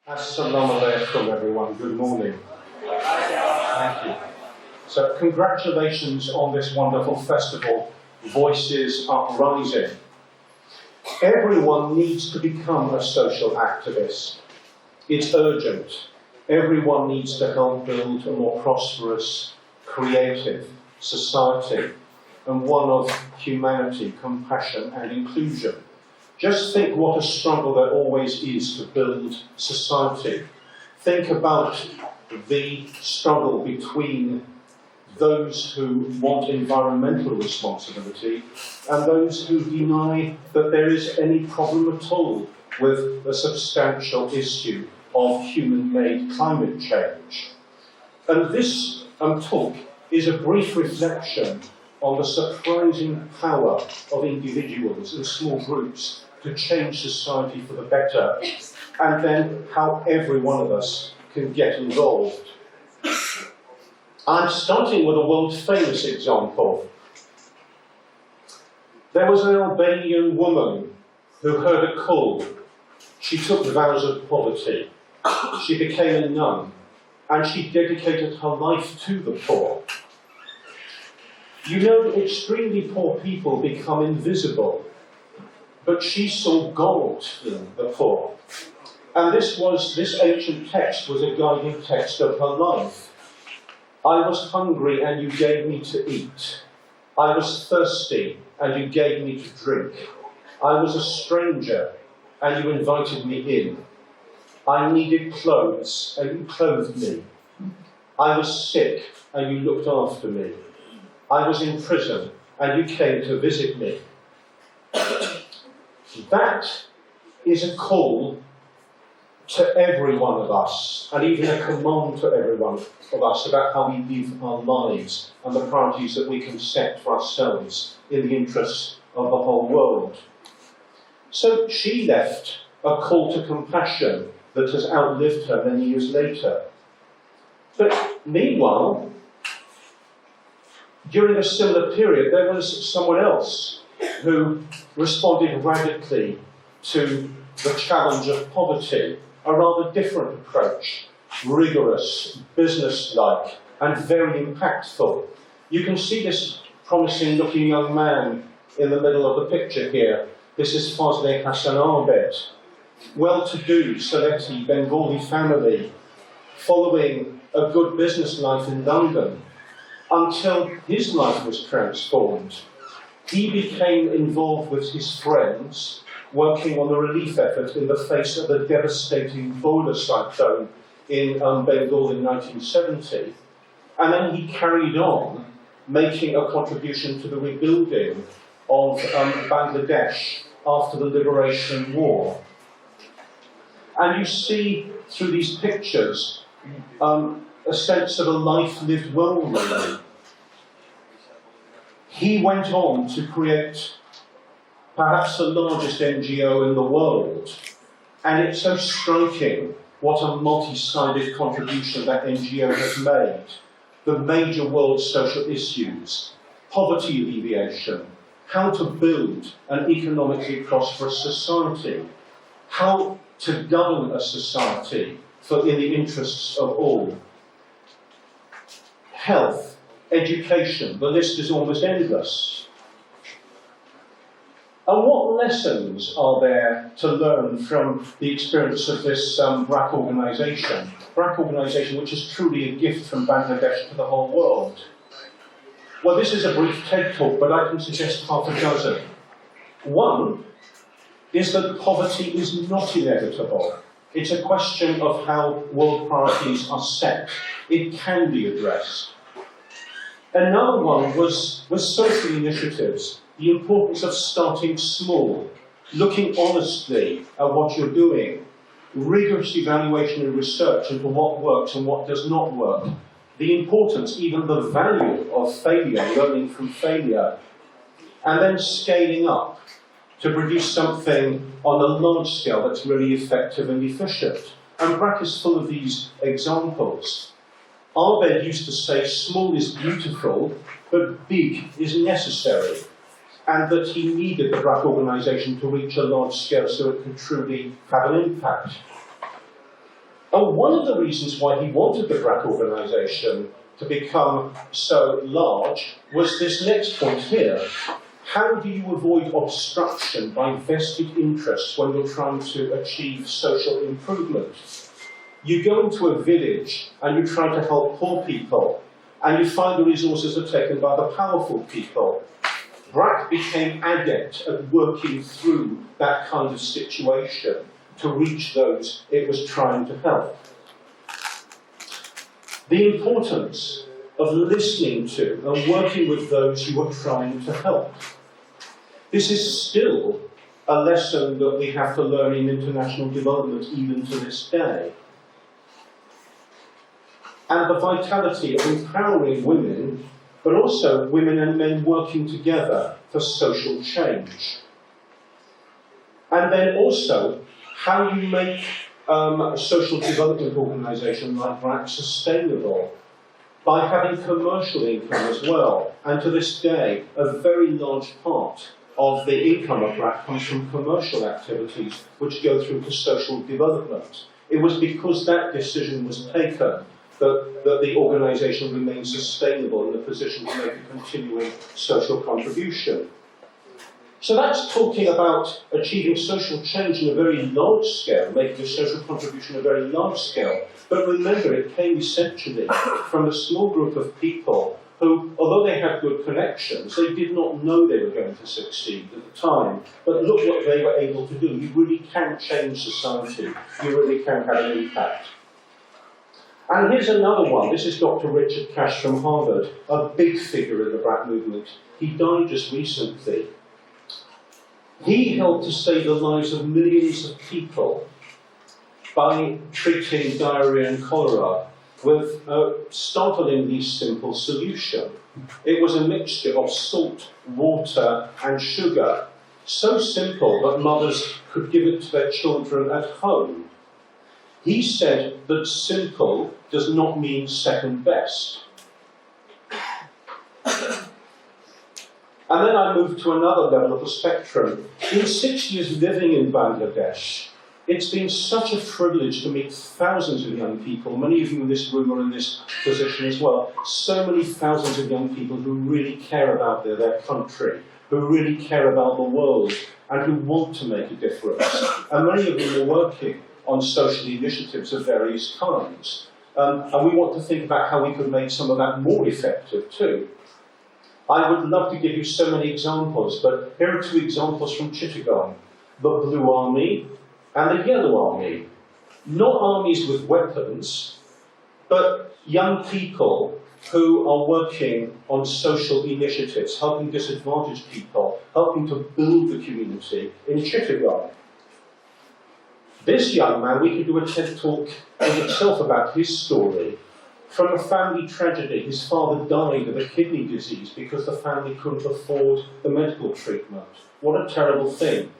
Assalamu alaikum, everyone. Good morning. Thank you. So, congratulations on this wonderful festival, Voices Uprising. Everyone needs to become a social activist. It's urgent. Everyone needs to help build a more prosperous, creative society, and one of humanity, compassion, and inclusion. Just think what a struggle there always is to build society. Think about the struggle between those who want environmental responsibility and those who deny that there is any problem at all with the substantial issue of human-made climate change. And this talk is a brief reflection on the surprising power of individuals and small groups to change society for the better, and then how every one of us can get involved. I'm starting with a world-famous example. There was an Albanian woman who heard a call. She took vows of poverty. She became a nun, and she dedicated her life to the poor. You know, extremely poor people become invisible, but she saw God in the poor. And this ancient text was a guiding text of her life. I was hungry and you gave me to eat. I was thirsty and you gave me to drink. I was a stranger and you invited me in. I needed clothes and you clothed me. I was sick and you looked after me. I was in prison and you came to visit me. That is a call to every one of us, and even a command to every one of us about how we live our lives and the priorities that we can set for ourselves in the interests of the whole world. So she left a call to compassion that has outlived her many years later. But meanwhile, during a similar period, there was someone else who responded radically to the challenge of poverty, a rather different approach, rigorous, business-like, and very impactful. You can see this promising-looking young man in the middle of the picture here. This is Fazle Hassan Abed, well-to-do Sylheti Bengali family, following a good business life in London, until his life was transformed. He became involved with his friends, working on the relief effort in the face of the devastating Bola cyclone in Bengal in 1970. And then he carried on making a contribution to the rebuilding of Bangladesh after the Liberation War. And you see through these pictures a sense of a life lived well, really. He went on to create perhaps the largest NGO in the world, and it's so striking what a multi-sided contribution that NGO has made. The major world social issues, poverty alleviation, how to build an economically prosperous society, how to govern a society in the interests of all. Health, education, the list is almost endless. And what lessons are there to learn from the experience of this BRAC organisation? BRAC organisation, which is truly a gift from Bangladesh to the whole world. Well, this is a brief TED talk, but I can suggest half a dozen. One is that poverty is not inevitable. It's a question of how world priorities are set. It can be addressed. Another one was social initiatives, the importance of starting small, looking honestly at what you're doing, rigorous evaluation and research into what works and what does not work, the importance, even the value of failure, learning from failure, and then scaling up to produce something on a large scale that's really effective and efficient. And BRAC is full of these examples. Abed used to say, small is beautiful, but big is necessary. And that he needed the BRAC organisation to reach a large scale so it could truly have an impact. And one of the reasons why he wanted the BRAC organisation to become so large was this next point here. How do you avoid obstruction by vested interests when you're trying to achieve social improvement? You go into a village and you try to help poor people, and you find the resources are taken by the powerful people. BRAC became adept at working through that kind of situation to reach those it was trying to help. The importance of listening to and working with those you are trying to help. This is still a lesson that we have to learn in international development even to this day. And the vitality of empowering women, but also women and men working together for social change. And then also, how you make a social development organisation like BRAC sustainable by having commercial income as well. And to this day, a very large part of the income of BRAC comes from commercial activities which go through to social development. It was because that decision was taken that the organisation remains sustainable in a position to make a continuing social contribution. So that's talking about achieving social change in a very large scale, making a social contribution on a very large scale. But remember, it came essentially from a small group of people who, although they had good connections, they did not know they were going to succeed at the time. But look what they were able to do. You really can change society. You really can have an impact. And here's another one. This is Dr. Richard Cash from Harvard, a big figure in the BRAC movement. He died just recently. He helped to save the lives of millions of people by treating diarrhea and cholera with a startlingly simple solution. It was a mixture of salt, water, and sugar. So simple that mothers could give it to their children at home. He said that simple does not mean second best. And then I moved to another level of the spectrum. In 6 years living in Bangladesh, it's been such a privilege to meet thousands of young people, many of you in this room are in this position as well, so many thousands of young people who really care about their country, who really care about the world, and who want to make a difference. And many of them are working on social initiatives of various kinds. And we want to think about how we could make some of that more effective too. I would love to give you so many examples, but here are two examples from Chittagong. The Blue Army and the Yellow Army. Not armies with weapons, but young people who are working on social initiatives, helping disadvantaged people, helping to build the community in Chittagong. This young man, we could do a TED talk in itself about his story. From a family tragedy, his father died of a kidney disease because the family couldn't afford the medical treatment. What a terrible thing.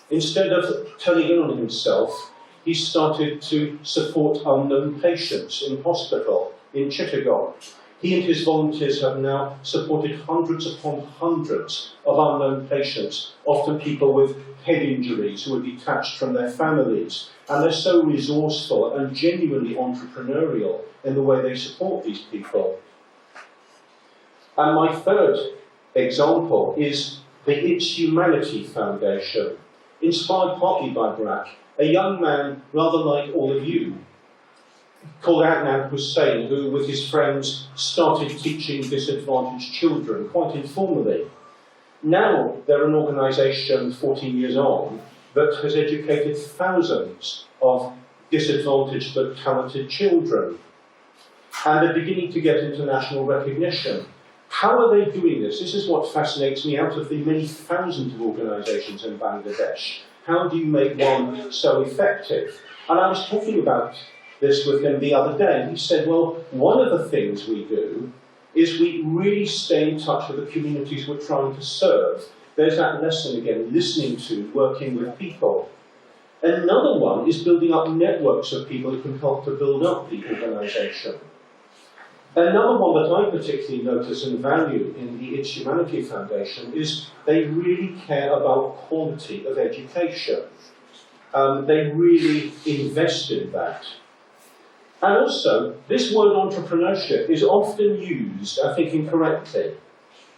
Instead of turning in on himself, he started to support unknown patients in hospital in Chittagong. He and his volunteers have now supported hundreds upon hundreds of unknown patients, often people with head injuries who are detached from their families. And they're so resourceful and genuinely entrepreneurial in the way they support these people. And my third example is the It's Humanity Foundation, inspired partly by BRAC, a young man rather like all of you, called Adnan Hussein, who with his friends started teaching disadvantaged children quite informally. Now they're an organisation 14 years on that has educated thousands of disadvantaged but talented children. And they're beginning to get international recognition. How are they doing this? This is what fascinates me out of the many thousands of organisations in Bangladesh. How do you make one so effective? And I was talking about this with him the other day, and he said, well, one of the things we do is we really stay in touch with the communities we're trying to serve. There's that lesson again, listening to, working with people. Another one is building up networks of people who can help to build up the organisation. Another one that I particularly notice and value in the It's Humanity Foundation is they really care about quality of education. They really invest in that. And also, this word entrepreneurship is often used, I think, incorrectly.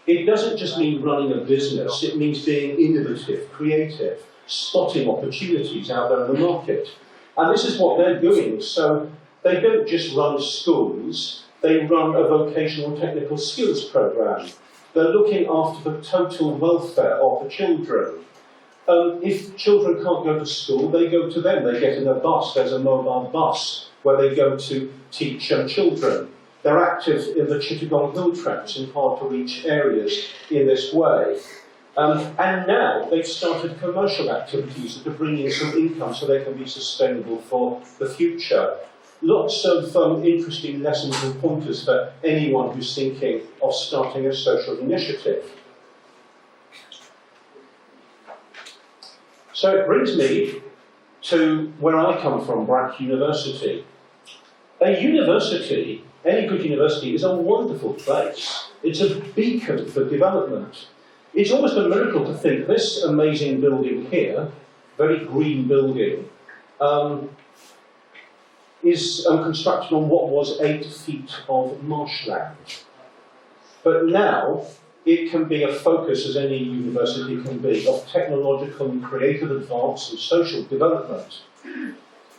It doesn't just mean running a business, it means being innovative, creative, spotting opportunities out there in the market. And this is what they're doing. So they don't just run schools, they run a vocational technical skills program. They're looking after the total welfare of the children. If children can't go to school, they go to them. They get in a bus. There's a mobile bus where they go to teach children. They're active in the Chittagong Hill Tracts in hard-to-reach areas in this way. And now they've started commercial activities that are bringing in some income so they can be sustainable for the future. Lots of interesting lessons and pointers for anyone who's thinking of starting a social initiative. So it brings me to where I come from, Brack University. A university, any good university, is a wonderful place. It's a beacon for development. It's almost a miracle to think this amazing building here, very green building, is constructed on what was 8 feet of marshland. But now, it can be a focus, as any university can be, of technological and creative advance and social development.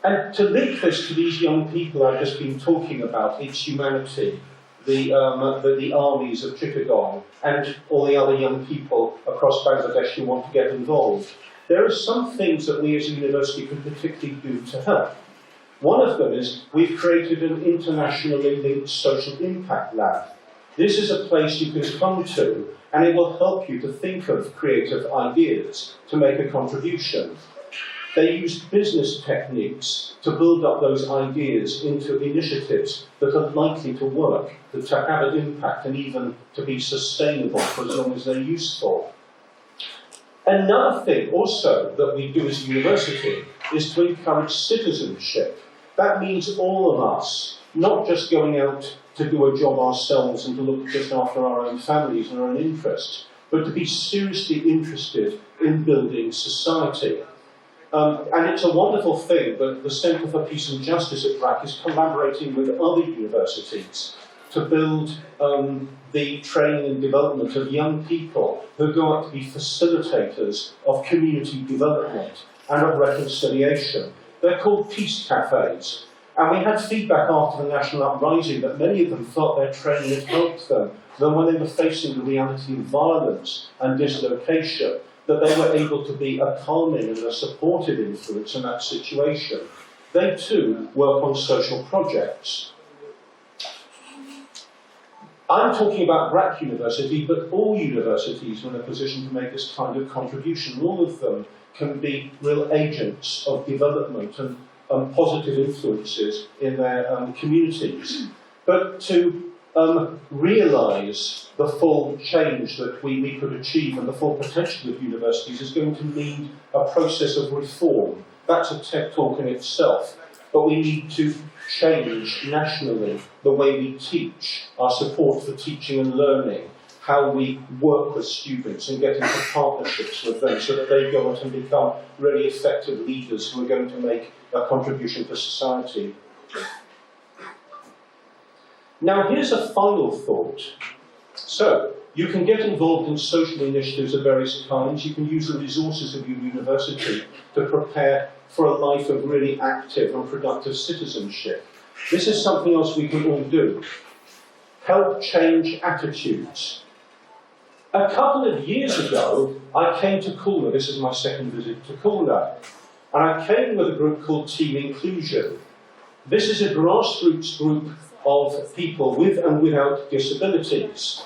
And to link this to these young people I've just been talking about, its humanity, the armies of Chittagong, and all the other young people across Bangladesh who want to get involved, there are some things that we as a university can particularly do to help. One of them is we've created an internationally linked social impact lab. This is a place you can come to, and it will help you to think of creative ideas to make a contribution. They use business techniques to build up those ideas into initiatives that are likely to work, to have an impact, and even to be sustainable for as long as they're useful. Another thing also that we do as a university is to encourage citizenship. That means all of us, not just going out to do a job ourselves and to look just after our own families and our own interests, but to be seriously interested in building society. And it's a wonderful thing that the Centre for Peace and Justice at Brack is collaborating with other universities to build the training and development of young people who go out to be facilitators of community development and of reconciliation. They're called peace cafes. And we had feedback after the national uprising that many of them felt their training had helped them, that when they were facing the reality of violence and dislocation, that they were able to be a calming and a supportive influence in that situation. They too work on social projects. I'm talking about Brack University, but all universities are in a position to make this kind of contribution. All of them can be real agents of development and positive influences in their communities. But to realise the full change that we could achieve and the full potential of universities is going to need a process of reform. That's a TED talk in itself. But we need to change nationally the way we teach, our support for teaching and learning, how we work with students and get into partnerships with them so that they go out and become really effective leaders who are going to make a contribution to society. Now here's a final thought. So, you can get involved in social initiatives of various kinds. You can use the resources of your university to prepare for a life of really active and productive citizenship. This is something else we can all do. Help change attitudes. A couple of years ago, I came to Khulna. This is my second visit to Khulna. And I came with a group called Team Inclusion. This is a grassroots group of people with and without disabilities.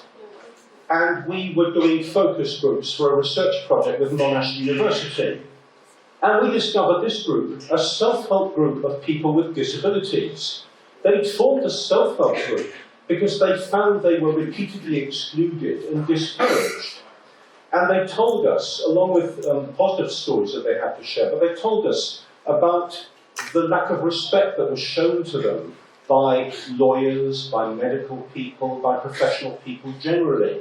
And we were doing focus groups for a research project with Monash University. And we discovered this group, a self-help group of people with disabilities. They formed a self-help group because they found they were repeatedly excluded and discouraged. And they told us, along with positive stories that they had to share, but they told us about the lack of respect that was shown to them by lawyers, by medical people, by professional people generally.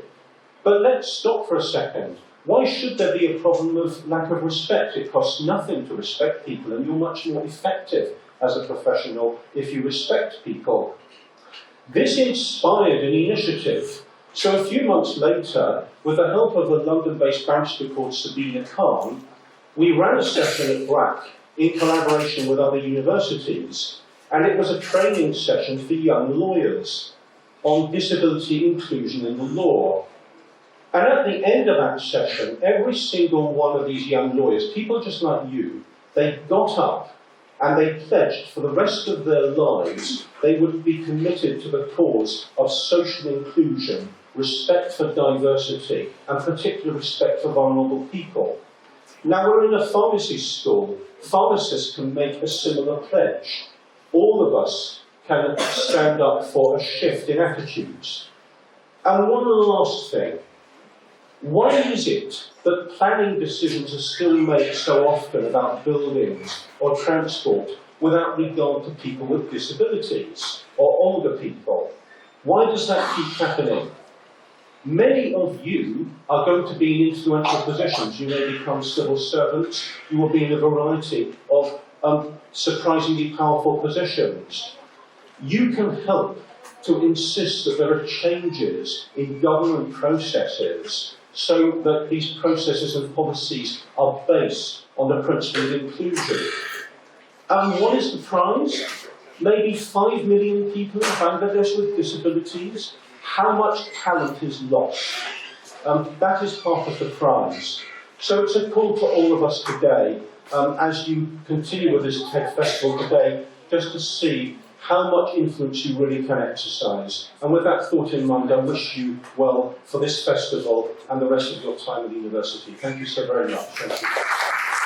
But let's stop for a second. Why should there be a problem of lack of respect? It costs nothing to respect people, and you're much more effective as a professional if you respect people. This inspired an initiative. So a few months later, with the help of a London-based barrister called Sabina Khan, we ran a session at BRAC in collaboration with other universities, and it was a training session for young lawyers on disability inclusion in the law. And at the end of that session, every single one of these young lawyers, people just like you, they got up and they pledged for the rest of their lives they would be committed to the cause of social inclusion, respect for diversity, and particular respect for vulnerable people. Now we're in a pharmacy school. Pharmacists can make a similar pledge. All of us can stand up for a shift in attitudes. And one last thing. Why is it that planning decisions are still made so often about buildings or transport without regard to people with disabilities or older people? Why does that keep happening? Many of you are going to be in influential positions. You may become civil servants. You will be in a variety of surprisingly powerful positions. You can help to insist that there are changes in government processes so that these processes and policies are based on the principle of inclusion. And what is the prize? Maybe 5 million people in Bangladesh with disabilities. How much talent is lost? That is part of the prize. So it's a call for all of us today, as you continue with this TED Festival today, just to see how much influence you really can exercise. And with that thought in mind, I wish you well for this festival and the rest of your time at the university. Thank you so very much. Thank you.